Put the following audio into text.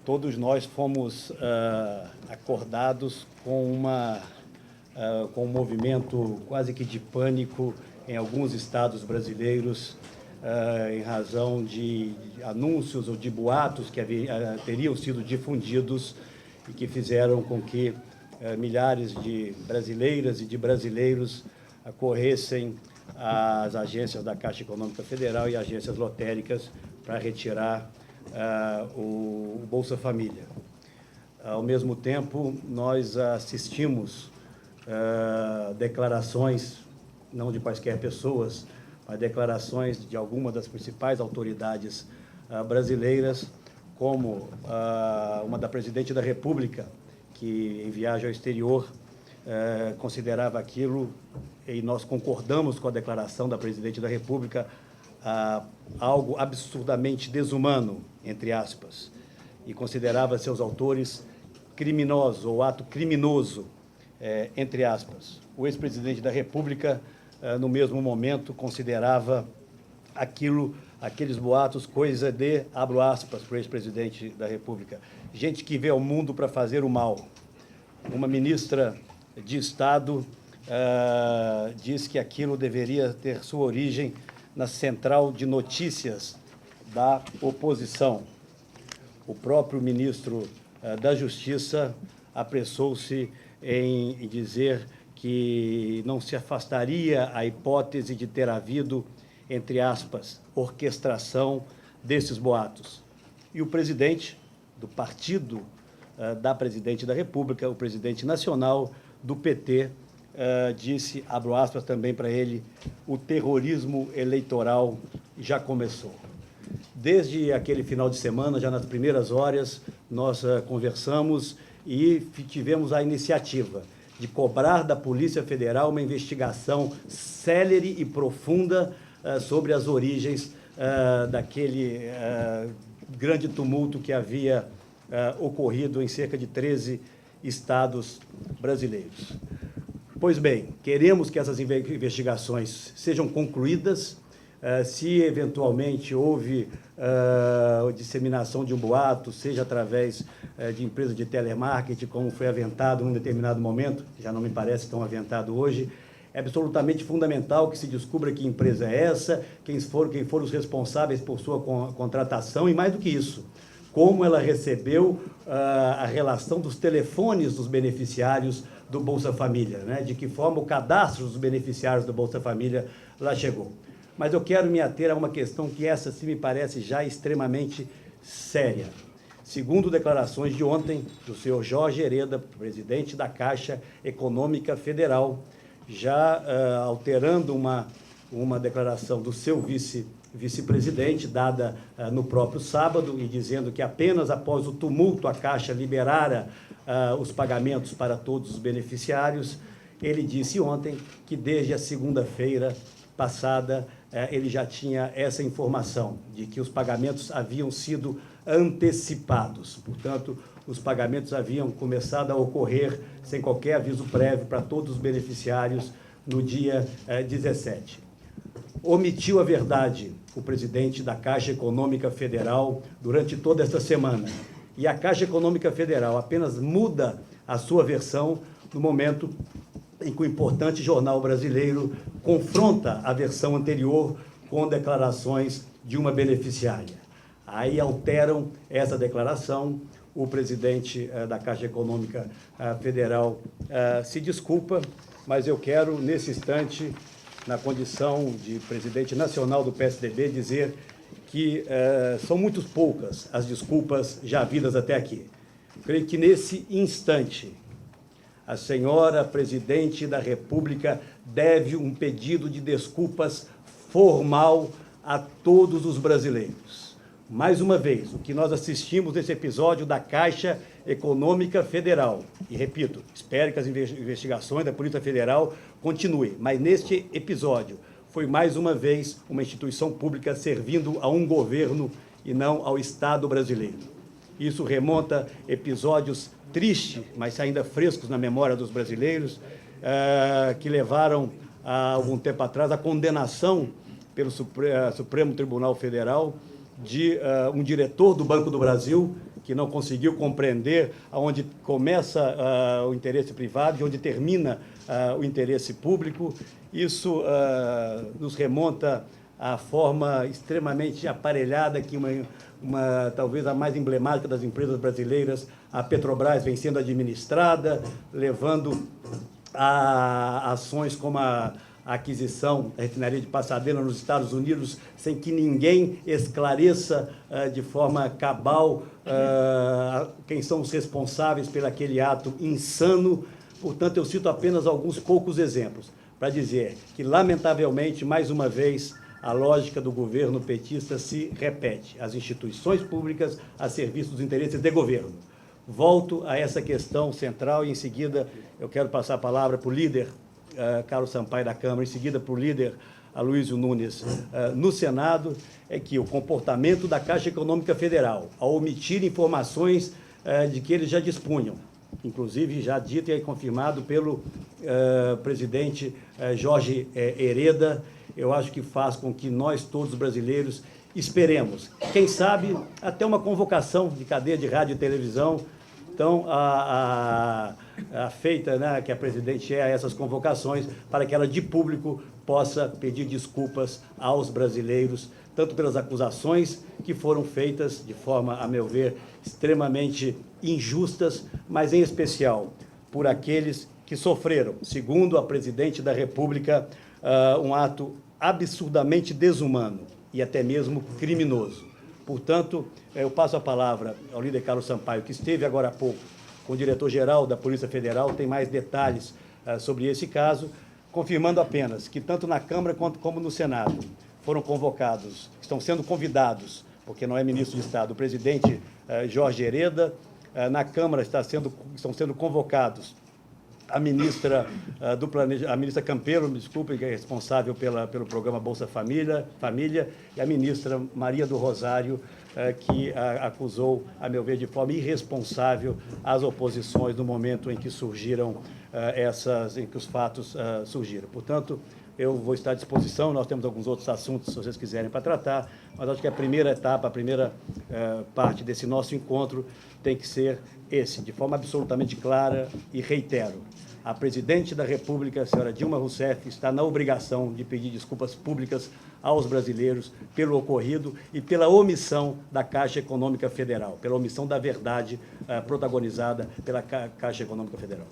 todos nós fomos acordados com um movimento quase que de pânico em alguns estados brasileiros, em razão de anúncios ou de boatos que teriam sido difundidos e que fizeram com que milhares de brasileiras e de brasileiros acorressem às agências da Caixa Econômica Federal e agências lotéricas para retirar o Bolsa Família. Ao mesmo tempo, nós assistimos declarações, não de quaisquer pessoas, mas declarações de algumas das principais autoridades brasileiras, como uma da Presidente da República, que em viagem ao exterior considerava aquilo, e nós concordamos com a declaração da Presidente da República, algo absurdamente desumano, entre aspas, e considerava seus autores criminosos, ou ato criminoso, entre aspas. O ex-presidente da República, no mesmo momento, considerava aqueles boatos coisa de, abro aspas, para o ex-presidente da República, gente que vê o mundo para fazer o mal. Uma ministra de Estado diz que aquilo deveria ter sua origem na central de notícias da oposição. O próprio ministro da Justiça apressou-se em dizer que não se afastaria a hipótese de ter havido, entre aspas, orquestração desses boatos. E o presidente do partido da Presidente da República, o presidente nacional do PT, disse, abro aspas também para ele, o terrorismo eleitoral já começou. Desde aquele final de semana, já nas primeiras horas, nós conversamos e tivemos a iniciativa de cobrar da Polícia Federal uma investigação célere e profunda sobre as origens daquele grande tumulto que havia ocorrido em cerca de 13 estados brasileiros. Pois bem, queremos que essas investigações sejam concluídas. Se eventualmente houve disseminação de um boato, seja através de empresa de telemarketing, como foi aventado em um determinado momento, já não me parece tão aventado hoje, é absolutamente fundamental que se descubra que empresa é essa, quem foram os responsáveis por sua contratação e, mais do que isso, como ela recebeu a relação dos telefones dos beneficiários do Bolsa Família, né? De que forma o cadastro dos beneficiários do Bolsa Família lá chegou. Mas eu quero me ater a uma questão que essa sim me parece já extremamente séria. Segundo declarações de ontem do senhor Jorge Hereda, presidente da Caixa Econômica Federal, já alterando uma declaração do seu vice-presidente, dada no próprio sábado, e dizendo que apenas após o tumulto a Caixa liberara os pagamentos para todos os beneficiários, ele disse ontem que desde a segunda-feira passada ele já tinha essa informação de que os pagamentos haviam sido antecipados. Portanto, os pagamentos haviam começado a ocorrer sem qualquer aviso prévio para todos os beneficiários no dia 17. Omitiu a verdade o presidente da Caixa Econômica Federal durante toda esta semana. E a Caixa Econômica Federal apenas muda a sua versão no momento em que o importante jornal brasileiro confronta a versão anterior com declarações de uma beneficiária. Aí alteram essa declaração, o presidente da Caixa Econômica Federal se desculpa, mas eu quero, nesse instante, na condição de presidente nacional do PSDB, dizer que são muito poucas as desculpas já havidas até aqui. Creio que, nesse instante, a senhora presidente da República deve um pedido de desculpas formal a todos os brasileiros. Mais uma vez, o que nós assistimos nesse episódio da Caixa Econômica Federal, e repito, espero que as investigações da Polícia Federal continuem, mas neste episódio foi mais uma vez uma instituição pública servindo a um governo e não ao Estado brasileiro. Isso remonta episódios tristes, mas ainda frescos na memória dos brasileiros, que levaram, há algum tempo atrás, a condenação pelo Supremo Tribunal Federal de um diretor do Banco do Brasil, que não conseguiu compreender onde começa o interesse privado e onde termina o interesse público. Isso nos remonta à forma extremamente aparelhada que talvez a mais emblemática das empresas brasileiras, a Petrobras, vem sendo administrada, levando a ações como a aquisição da refinaria de Pasadena nos Estados Unidos, sem que ninguém esclareça de forma cabal quem são os responsáveis por aquele ato insano. Portanto, eu cito apenas alguns poucos exemplos para dizer que, lamentavelmente, mais uma vez, a lógica do governo petista se repete. As instituições públicas a serviço dos interesses de governo. Volto a essa questão central e, em seguida, eu quero passar a palavra para o líder, Carlos Sampaio, da Câmara, em seguida para o líder, Aloysio Nunes, no Senado, é que o comportamento da Caixa Econômica Federal, ao omitir informações de que eles já dispunham, inclusive já dito e confirmado pelo presidente Jorge Hereda, eu acho que faz com que nós, todos brasileiros, esperemos, quem sabe, até uma convocação de cadeia de rádio e televisão. Então, a feita, né, que a presidente a essas convocações, para que ela, de público, possa pedir desculpas aos brasileiros, tanto pelas acusações que foram feitas, de forma, a meu ver, extremamente injustas, mas, em especial, por aqueles que sofreram, segundo a presidente da República, um ato absurdamente desumano e até mesmo criminoso. Portanto, eu passo a palavra ao líder Carlos Sampaio, que esteve agora há pouco com o diretor-geral da Polícia Federal, tem mais detalhes sobre esse caso, confirmando apenas que tanto na Câmara como no Senado foram convocados, estão sendo convidados, porque não é ministro de Estado, o presidente Jorge Hereda. Na Câmara estão sendo convocados a ministra a ministra Campelo, desculpe, que é responsável pelo programa Bolsa Família, e a ministra Maria do Rosário, que acusou, a meu ver, de forma irresponsável as oposições no momento em que surgiram em que os fatos surgiram. Portanto, eu vou estar à disposição, nós temos alguns outros assuntos, se vocês quiserem, para tratar, mas acho que a primeira etapa, a primeira parte desse nosso encontro tem que ser esse, de forma absolutamente clara, e reitero, a presidente da República, a senhora Dilma Rousseff, está na obrigação de pedir desculpas públicas aos brasileiros pelo ocorrido e pela omissão da Caixa Econômica Federal, pela omissão da verdade protagonizada pela Caixa Econômica Federal.